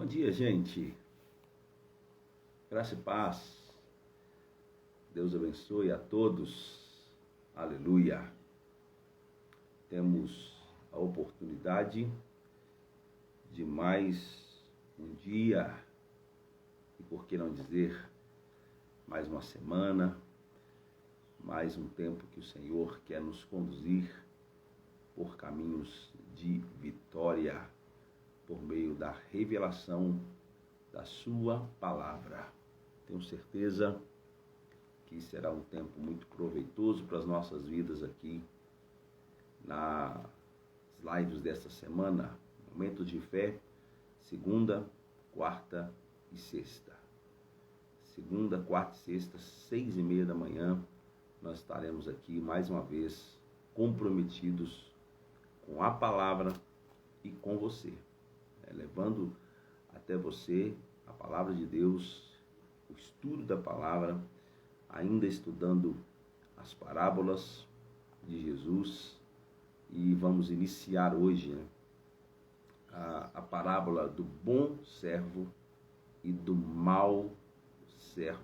dia, gente. Graça e paz. Deus abençoe a todos. Aleluia. Temos a oportunidade de mais um dia, e por que não dizer, mais uma semana, mais um tempo que o Senhor quer nos conduzir por caminhos de vitória, por meio da revelação da sua palavra. Tenho certeza que será um tempo muito proveitoso para as nossas vidas aqui nas lives desta semana. Momentos de fé, segunda, quarta e sexta. Segunda, quarta e sexta, 6:30 da manhã, nós estaremos aqui mais uma vez comprometidos com a palavra e com você, levando até você a palavra de Deus, o estudo da palavra, ainda estudando as parábolas de Jesus, e vamos iniciar hoje a parábola do bom servo e do mau servo.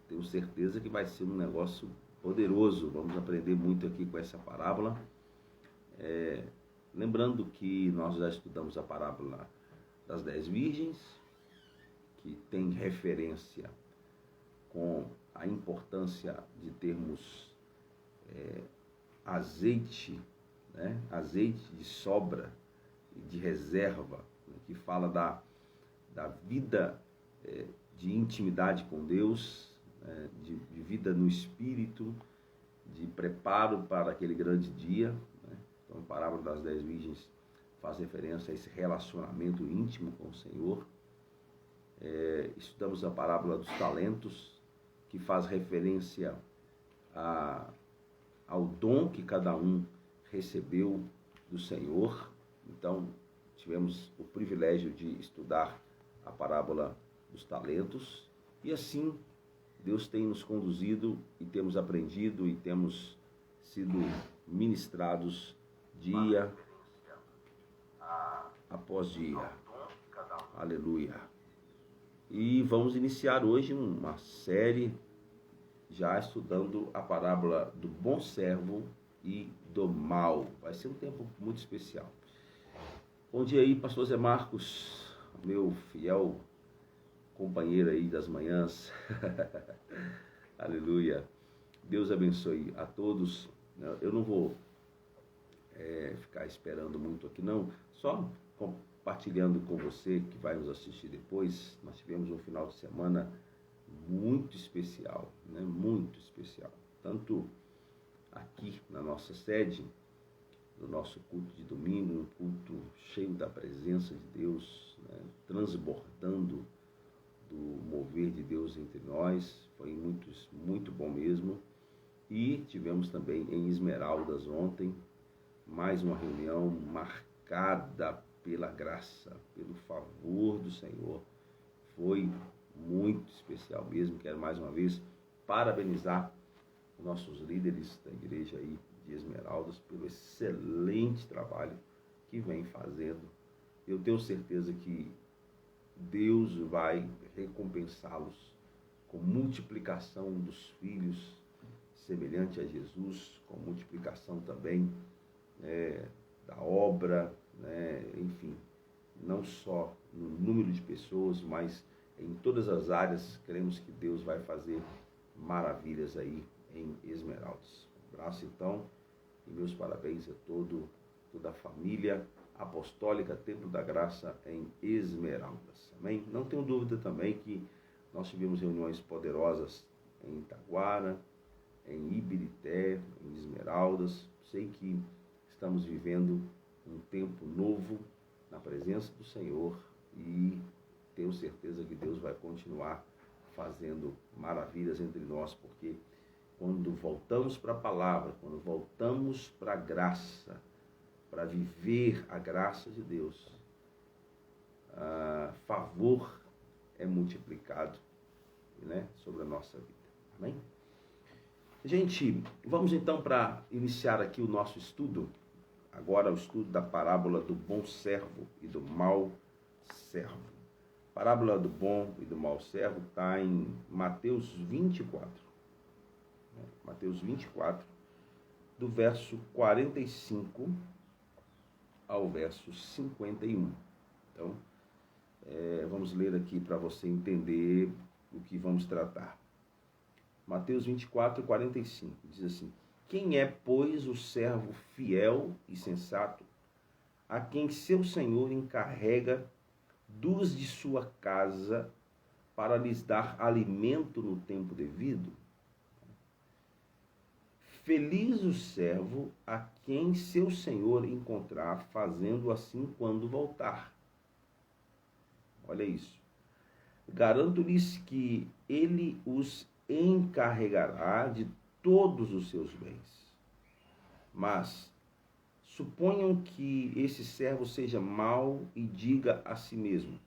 Tenho certeza que vai ser um negócio poderoso. Vamos aprender muito aqui com essa parábola. Lembrando que nós já estudamos a parábola das 10 virgens, que tem referência com a importância de termos azeite, azeite de sobra e de reserva, que fala da vida de intimidade com Deus, de vida no Espírito, de preparo para aquele grande dia. Então, a parábola das 10 virgens faz referência a esse relacionamento íntimo com o Senhor. Estudamos a parábola dos talentos, que faz referência ao dom que cada um recebeu do Senhor. Então, tivemos o privilégio de estudar a parábola dos talentos, e assim Deus tem nos conduzido e temos aprendido e temos sido ministrados dia após dia. Aleluia. E vamos iniciar hoje uma série já estudando a parábola do bom servo e do mau. Vai ser um tempo muito especial. Bom dia aí, pastor Zé Marcos, meu fiel companheiro aí das manhãs. Aleluia. Deus abençoe a todos. Eu não vou ficar esperando muito aqui não, só compartilhando com você que vai nos assistir depois. Nós tivemos um final de semana muito especial, muito especial, tanto aqui na nossa sede, no nosso culto de domingo, um culto cheio da presença de Deus, transbordando do mover de Deus entre nós. Foi muito bom mesmo. E tivemos também em Esmeraldas ontem mais uma reunião marcada pela graça, pelo favor do Senhor. Foi muito especial mesmo. Quero mais uma vez parabenizar os nossos líderes da igreja aí de Esmeraldas pelo excelente trabalho que vem fazendo. Eu tenho certeza que Deus vai recompensá-los com multiplicação dos filhos, semelhante a Jesus, com multiplicação também da obra, enfim, não só no número de pessoas, mas em todas as áreas. Queremos que Deus vai fazer maravilhas aí em Esmeraldas. Um abraço então, e meus parabéns a toda a família apostólica Templo da Graça em Esmeraldas. Amém? Não tenho dúvida também que nós tivemos reuniões poderosas em Itaguara, em Ibirité, em Esmeraldas. Sei que estamos vivendo um tempo novo na presença do Senhor, e tenho certeza que Deus vai continuar fazendo maravilhas entre nós, porque quando voltamos para a palavra, quando voltamos para a graça, para viver a graça de Deus, favor é multiplicado sobre a nossa vida. Amém? Gente, vamos então para iniciar aqui o nosso estudo. Agora o estudo da parábola do bom servo e do mau servo. servo. A parábola do bom e do mau servo está em Mateus 24. Mateus 24, do verso 45 ao verso 51. Então, vamos ler aqui para você entender o que vamos tratar. Mateus 24, 45, diz assim: quem é, pois, o servo fiel e sensato, a quem seu senhor encarrega dos de sua casa para lhes dar alimento no tempo devido? Feliz o servo a quem seu senhor encontrar fazendo assim quando voltar. Olha isso. Garanto-lhes que ele os encarregará de todos os seus bens. Mas suponham que esse servo seja mau e diga a si mesmo: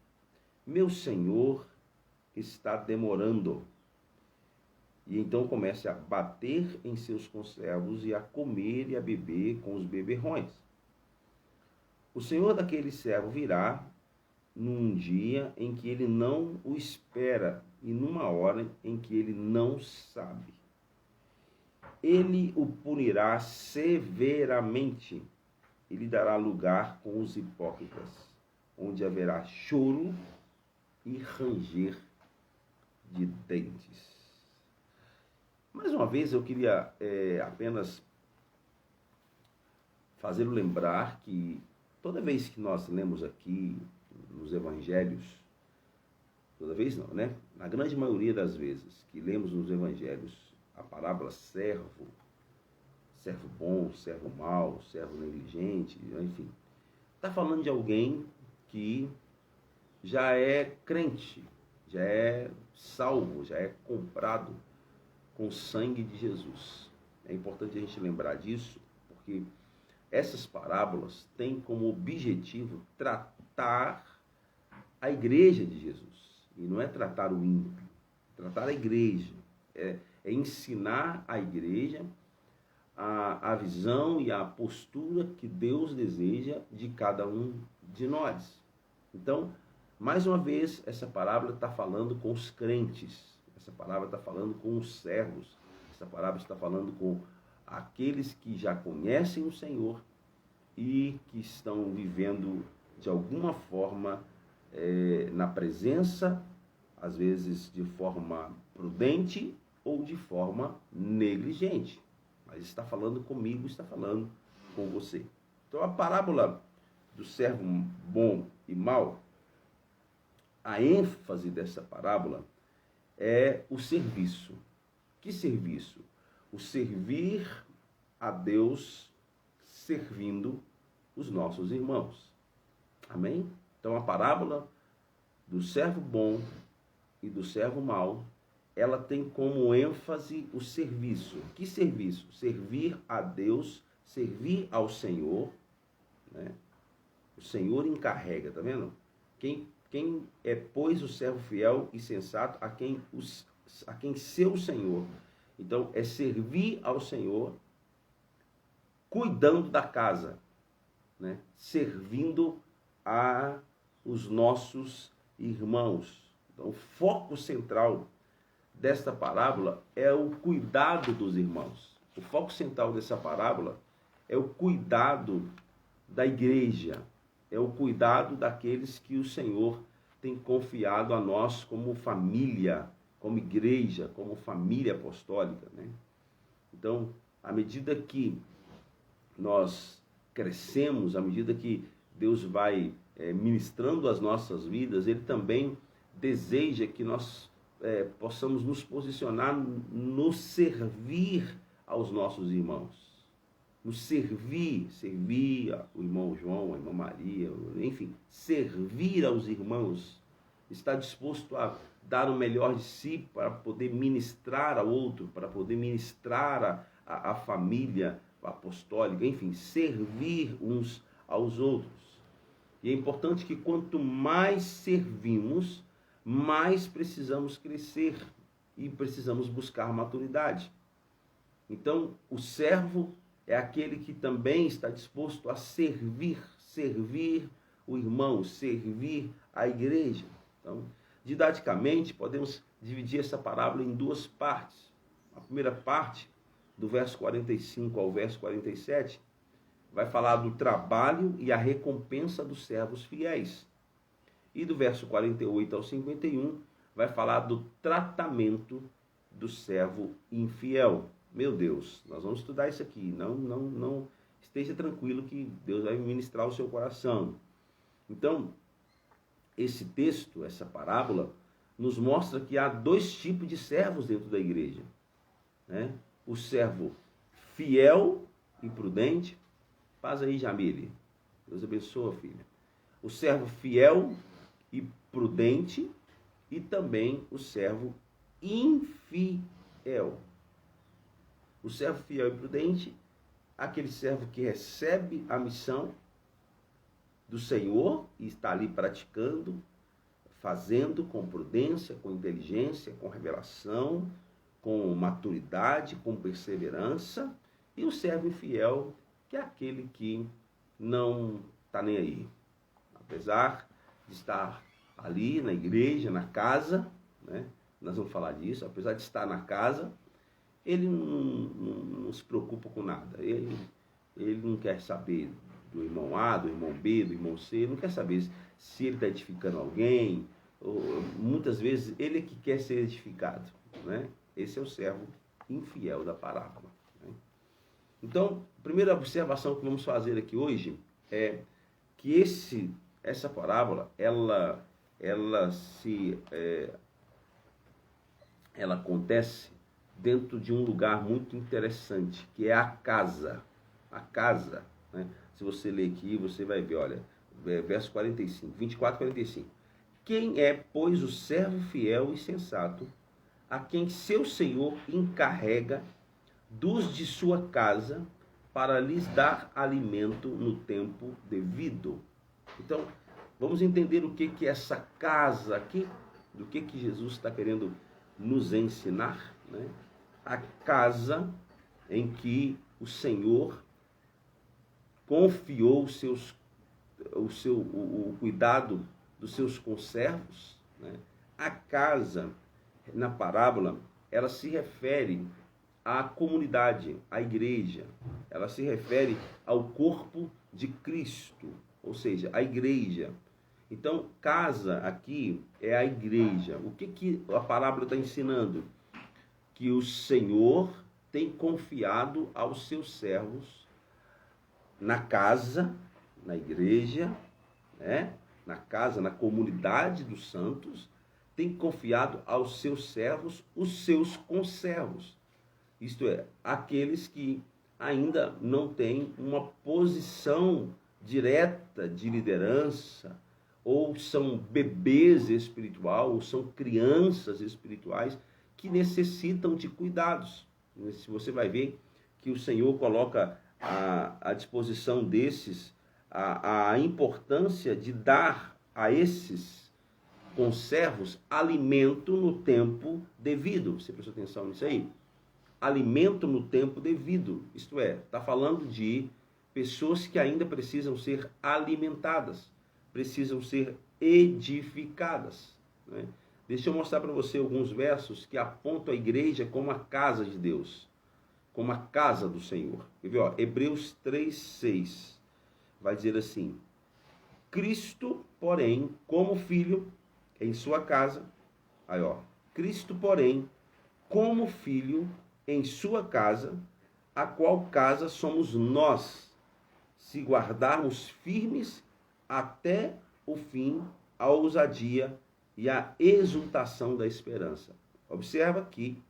meu senhor está demorando. E então comece a bater em seus conservos e a comer e a beber com os beberrões. O senhor daquele servo virá num dia em que ele não o espera e numa hora em que ele não sabe. Ele o punirá severamente e lhe dará lugar com os hipócritas, onde haverá choro e ranger de dentes. Mais uma vez, eu queria apenas fazê-lo lembrar que toda vez que nós lemos aqui nos evangelhos, toda vez não, né? Na grande maioria das vezes que lemos nos evangelhos a parábola servo bom, servo mau, servo negligente, enfim, está falando de alguém que já é crente, já é salvo, já é comprado com o sangue de Jesus. É importante a gente lembrar disso, porque essas parábolas têm como objetivo tratar a igreja de Jesus. E não é tratar o ímpio, é tratar a igreja. É ensinar a igreja a visão e a postura que Deus deseja de cada um de nós. Então, mais uma vez, essa parábola está falando com os crentes. Essa palavra está falando com os servos. Essa palavra está falando com aqueles que já conhecem o Senhor e que estão vivendo de alguma forma na presença, às vezes de forma prudente ou de forma negligente. Mas está falando comigo, está falando com você. Então a parábola do servo bom e mau, a ênfase dessa parábola é o serviço. Que serviço? O servir a Deus servindo os nossos irmãos. Amém? Então a parábola do servo bom e do servo mau, ela tem como ênfase o serviço. Que serviço? Servir a Deus, servir ao Senhor, né? O Senhor encarrega, tá vendo? Quem é, pois, o servo fiel e sensato a quem seu Senhor. Então, é servir ao Senhor cuidando da casa, né? Servindo a os nossos irmãos. Então, o foco central desta parábola é o cuidado dos irmãos. O foco central dessa parábola é o cuidado da igreja, é o cuidado daqueles que o Senhor tem confiado a nós como família, como igreja, como família apostólica, né? Então, à medida que nós crescemos, à medida que Deus vai ministrando as nossas vidas, Ele também deseja que nós possamos nos posicionar no servir aos nossos irmãos. No servir o irmão João, a irmã Maria, enfim, servir aos irmãos, estar disposto a dar o melhor de si para poder ministrar ao outro, para poder ministrar a família apostólica, enfim, servir uns aos outros. E é importante que quanto mais servimos, mais precisamos crescer e precisamos buscar maturidade. Então, o servo é aquele que também está disposto a servir o irmão, servir a igreja. Então, didaticamente, podemos dividir essa parábola em duas partes. A primeira parte, do verso 45 ao verso 47, vai falar do trabalho e a recompensa dos servos fiéis. E do verso 48 ao 51, vai falar do tratamento do servo infiel. Meu Deus, nós vamos estudar isso aqui. Não esteja tranquilo que Deus vai ministrar o seu coração. Então, esse texto, essa parábola, nos mostra que há dois tipos de servos dentro da igreja, né? O servo fiel e prudente. Faz aí, Jamile. Deus abençoe, filha. O servo fiel e prudente e também o servo infiel. O servo fiel e prudente, aquele servo que recebe a missão do Senhor e está ali praticando, fazendo com prudência, com inteligência, com revelação, com maturidade, com perseverança. E o servo infiel, que é aquele que não está nem aí. Apesar de estar ali na igreja, na casa, né? Nós vamos falar disso, apesar de estar na casa, ele não se preocupa com nada. Ele não quer saber do irmão A, do irmão B, do irmão C, não quer saber se ele está edificando alguém. Ou, muitas vezes ele é que quer ser edificado, né? Esse é o servo infiel da parábola, né? Então, a primeira observação que vamos fazer aqui hoje é que essa parábola, ela acontece dentro de um lugar muito interessante, que é a casa. A casa, né? Se você ler aqui, você vai ver, olha, verso 45, 24, 45. Quem é, pois, o servo fiel e sensato, a quem seu senhor encarrega dos de sua casa para lhes dar alimento no tempo devido? Então, vamos entender o que é essa casa aqui, do que Jesus está querendo nos ensinar, né? A casa em que o Senhor confiou o cuidado dos seus conservos, né? A casa, na parábola, ela se refere à comunidade, à igreja. Ela se refere ao corpo de Cristo, ou seja, a igreja. Então, casa aqui é a igreja. O que a parábola está ensinando? Que o Senhor tem confiado aos seus servos na casa, na igreja, né? Na casa, na comunidade dos santos, tem confiado aos seus servos os seus conservos. Isto é, aqueles que ainda não têm uma posição direta de liderança, ou são bebês espirituais, ou são crianças espirituais que necessitam de cuidados. Você vai ver que o Senhor coloca à disposição desses a importância de dar a esses conservos alimento no tempo devido. Você prestou atenção nisso aí? Alimento no tempo devido. Isto é, está falando de pessoas que ainda precisam ser alimentadas, precisam ser edificadas, né? Deixa eu mostrar para você alguns versos que apontam a igreja como a casa de Deus, como a casa do Senhor. Quer ver, ó? Hebreus 3:6 vai dizer assim: Cristo, porém, como filho em sua casa, aí ó, Cristo, porém, como filho em sua casa, a qual casa somos nós, se guardarmos firmes até o fim a ousadia e a exultação da esperança. Observa aqui,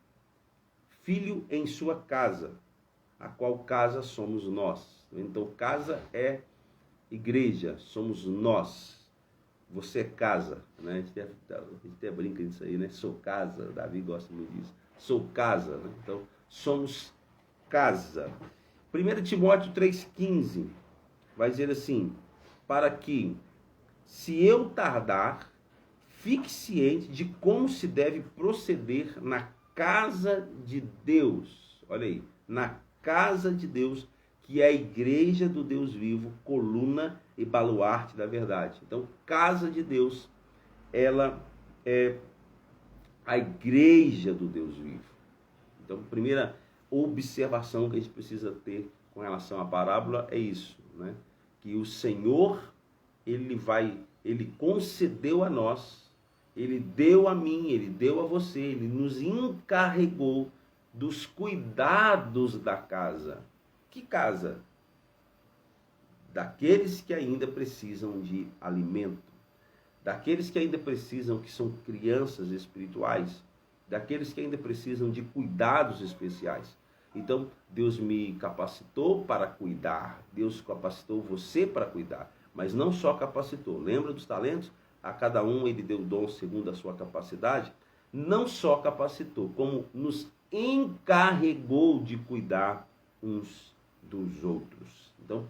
filho em sua casa, a qual casa somos nós. Então, casa é igreja, somos nós. Você é casa, né? A gente até brinca disso aí, né? Sou casa, Davi gosta muito disso. Sou casa, né? Então, somos casa. 1 Timóteo 3,15 vai dizer assim: para que, se eu tardar, fique ciente de como se deve proceder na casa de Deus. Olha aí, na casa de Deus, que é a igreja do Deus vivo, coluna e baluarte da verdade. Então, casa de Deus, ela é a igreja do Deus vivo. Então, a primeira observação que a gente precisa ter com relação à parábola é isso, né? Que o Senhor, ele concedeu a nós, ele deu a mim, ele deu a você, ele nos encarregou dos cuidados da casa. Que casa? Daqueles que ainda precisam de alimento, daqueles que ainda precisam, que são crianças espirituais, daqueles que ainda precisam de cuidados especiais. Então, Deus me capacitou para cuidar, Deus capacitou você para cuidar, mas não só capacitou. Lembra dos talentos? A cada um ele deu dom segundo a sua capacidade. Não só capacitou, como nos encarregou de cuidar uns dos outros. Então,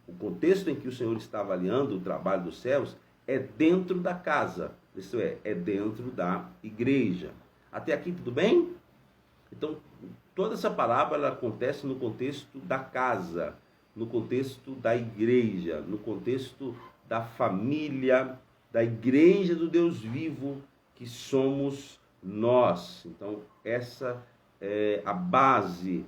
o contexto em que o Senhor está avaliando o trabalho dos céus é dentro da casa, isso é dentro da igreja. Até aqui tudo bem? Então, toda essa parábola acontece no contexto da casa, no contexto da igreja, no contexto da família, da igreja do Deus vivo, que somos nós. Então, essa é a base,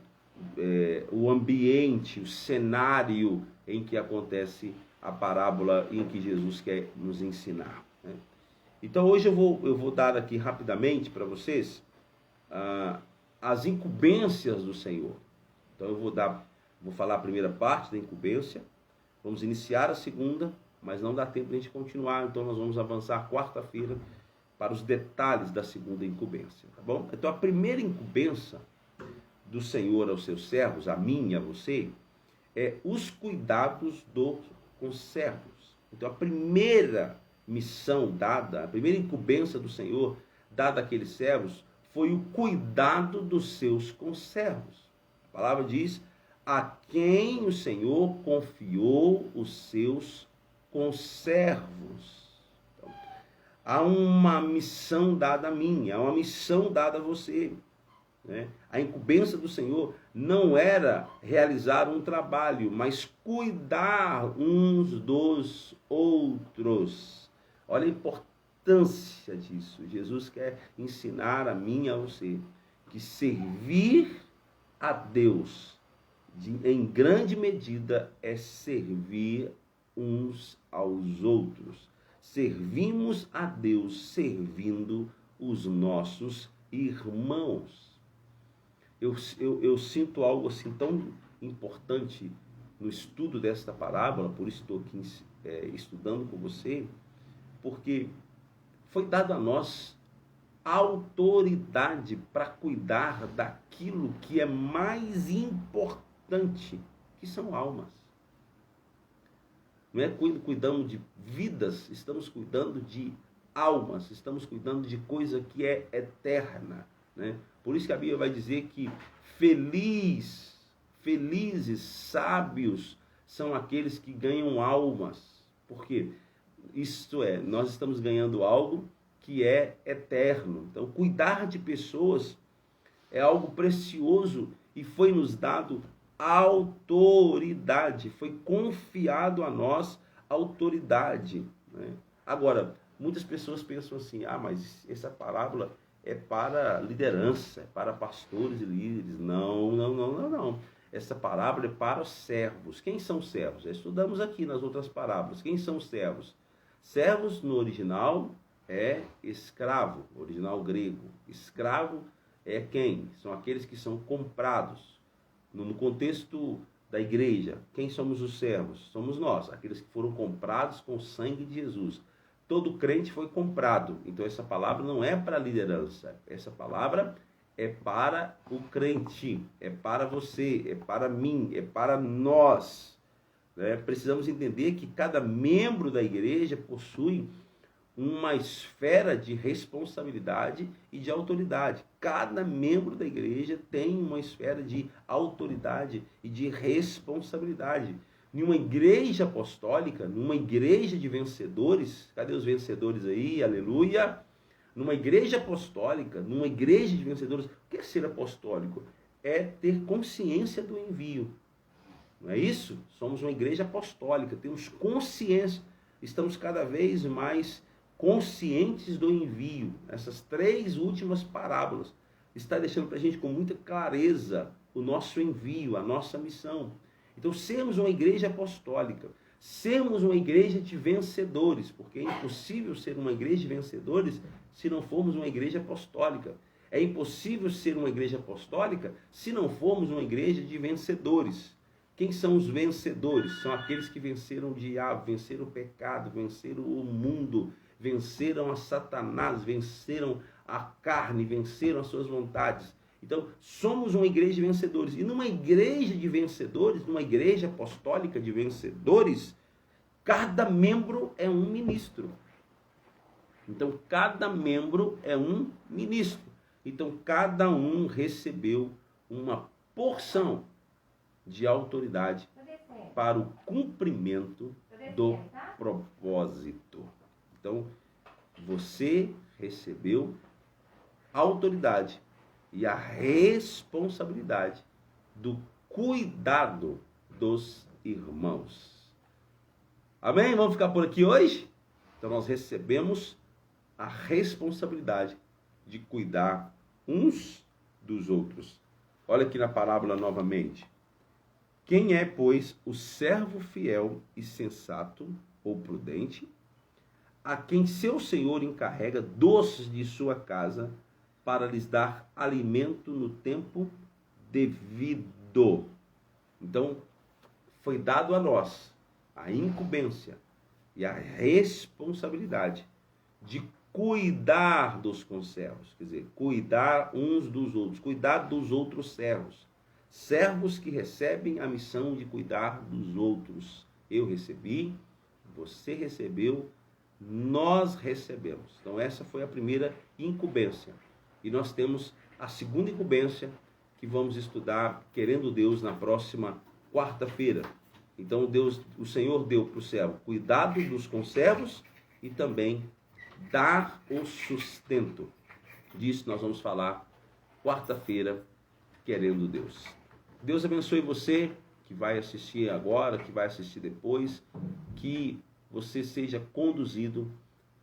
o ambiente, o cenário em que acontece a parábola em que Jesus quer nos ensinar, né? Então, hoje eu vou dar aqui rapidamente para vocês as incumbências do Senhor. Então, eu vou falar a primeira parte da incumbência, vamos iniciar a segunda, mas não dá tempo de a gente continuar, então nós vamos avançar quarta-feira para os detalhes da segunda incumbência, tá bom? Então, a primeira incumbência do Senhor aos seus servos, a mim e a você, é os cuidados dos conservos. Então, a primeira missão dada, a primeira incumbência do Senhor dada àqueles servos foi o cuidado dos seus conservos. A palavra diz: a quem o Senhor confiou os seus conservos. Então, há uma missão dada a mim, há uma missão dada a você, né? A incumbência do Senhor não era realizar um trabalho, mas cuidar uns dos outros. Olha a importância disso. Jesus quer ensinar a mim e a você que servir a Deus, em grande medida, é servir uns aos outros. Servimos a Deus servindo os nossos irmãos. Eu sinto algo assim tão importante no estudo desta parábola, por isso estou aqui estudando com você, porque foi dado a nós autoridade para cuidar daquilo que é mais importante, que são almas. Não é cuidamos de vidas, estamos cuidando de almas, estamos cuidando de coisa que é eterna, né? Por isso que a Bíblia vai dizer que felizes, sábios são aqueles que ganham almas. Por quê? Isto é, nós estamos ganhando algo que é eterno. Então, cuidar de pessoas é algo precioso e foi nos dado autoridade, foi confiado a nós autoridade, né? Agora, muitas pessoas pensam assim: mas essa parábola é para liderança, é para pastores e líderes. Não. Essa parábola é para os servos. Quem são servos? Já estudamos aqui nas outras parábolas. Quem são os servos? Servos, no original, é escravo, original grego. Escravo é quem? São aqueles que são comprados. No contexto da igreja, quem somos os servos? Somos nós, aqueles que foram comprados com o sangue de Jesus. Todo crente foi comprado. Então, essa palavra não é para a liderança. Essa palavra é para o crente, é para você, é para mim, é para nós, né? Precisamos entender que cada membro da igreja possui uma esfera de responsabilidade e de autoridade. Cada membro da igreja tem uma esfera de autoridade e de responsabilidade. Numa igreja apostólica, numa igreja de vencedores, cadê os vencedores aí? Aleluia! Numa igreja apostólica, numa igreja de vencedores, o que é ser apostólico? É ter consciência do envio. Não é isso? Somos uma igreja apostólica, temos consciência, estamos cada vez mais conscientes do envio. Essas 3 últimas parábolas está deixando para a gente com muita clareza o nosso envio, a nossa missão. Então, sermos uma igreja apostólica, sermos uma igreja de vencedores, porque é impossível ser uma igreja de vencedores se não formos uma igreja apostólica. É impossível ser uma igreja apostólica se não formos uma igreja de vencedores. Quem são os vencedores? São aqueles que venceram o diabo, venceram o pecado, venceram o mundo, venceram a Satanás, venceram a carne, venceram as suas vontades. Então, somos uma igreja de vencedores. E numa igreja de vencedores, numa igreja apostólica de vencedores, cada membro é um ministro. Então, cada membro é um ministro. Então, cada um recebeu uma porção de autoridade para o cumprimento do propósito. Então, você recebeu autoridade e a responsabilidade do cuidado dos irmãos. Amém? Vamos ficar por aqui hoje? Então, nós recebemos a responsabilidade de cuidar uns dos outros. Olha aqui na parábola novamente. Quem é, pois, o servo fiel e sensato ou prudente, a quem seu senhor encarrega doces de sua casa para lhes dar alimento no tempo devido? Então, foi dado a nós a incumbência e a responsabilidade de cuidar dos conservos, quer dizer, cuidar uns dos outros, cuidar dos outros servos. Servos que recebem a missão de cuidar dos outros. Eu recebi, você recebeu, nós recebemos. Então essa foi a primeira incumbência. E nós temos a segunda incumbência que vamos estudar, querendo Deus, na próxima quarta-feira. Então o Senhor deu para o servo cuidado dos conservos e também dar o sustento. Disso nós vamos falar quarta-feira, querendo Deus. Deus abençoe você que vai assistir agora, que vai assistir depois, que você seja conduzido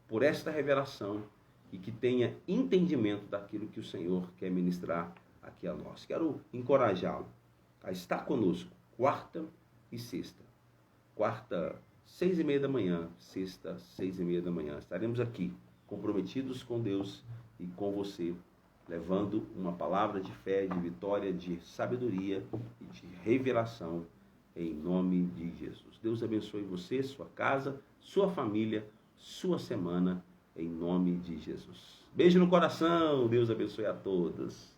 por esta revelação e que tenha entendimento daquilo que o Senhor quer ministrar aqui a nós. Quero encorajá-lo a estar conosco quarta e sexta. Quarta, 6:30 da manhã, sexta, 6:30 da manhã. Estaremos aqui, comprometidos com Deus e com você, levando uma palavra de fé, de vitória, de sabedoria e de revelação em nome de Jesus. Deus abençoe você, sua casa, sua família, sua semana, em nome de Jesus. Beijo no coração, Deus abençoe a todos.